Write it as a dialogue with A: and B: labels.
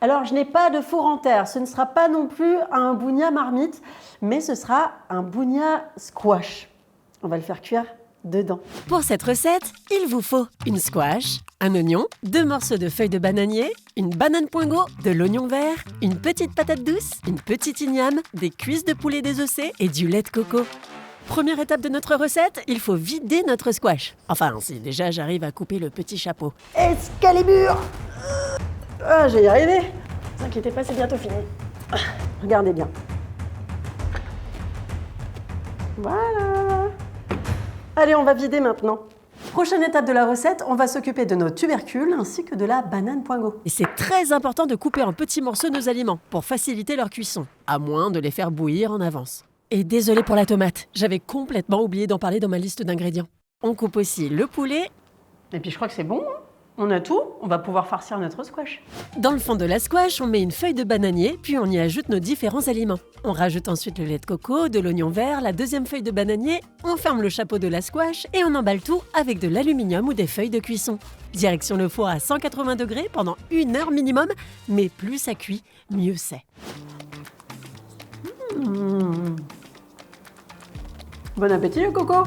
A: Alors, je n'ai pas de four en terre, ce ne sera pas non plus un bougna marmite, mais ce sera un bougna squash. On va le faire cuire dedans.
B: Pour cette recette, il vous faut une squash, un oignon, 2 morceaux de feuilles de bananier, une banane poingo, de l'oignon vert, une petite patate douce, une petite igname, des cuisses de poulet désossées et du lait de coco. Première étape de notre recette, il faut vider notre squash. Enfin, si déjà j'arrive à couper le petit chapeau.
A: Excalibur! Ah, je vais y arriver. Ne vous inquiétez pas, c'est bientôt fini. Regardez bien. Voilà. Allez, on va vider maintenant. Prochaine étape de la recette, on va s'occuper de nos tubercules ainsi que de la banane poingo.
B: Et c'est très important de couper en petits morceaux nos aliments pour faciliter leur cuisson, à moins de les faire bouillir en avance. Et désolé pour la tomate, j'avais complètement oublié d'en parler dans ma liste d'ingrédients. On coupe aussi le poulet.
A: Et puis je crois que c'est bon. On a tout, on va pouvoir farcir notre squash.
B: Dans le fond de la squash, on met une feuille de bananier, puis on y ajoute nos différents aliments. On rajoute ensuite le lait de coco, de l'oignon vert, la deuxième feuille de bananier, on ferme le chapeau de la squash et on emballe tout avec de l'aluminium ou des feuilles de cuisson. Direction le four à 180 degrés pendant 1 heure minimum, mais plus ça cuit, mieux c'est.
A: Bon appétit le coco!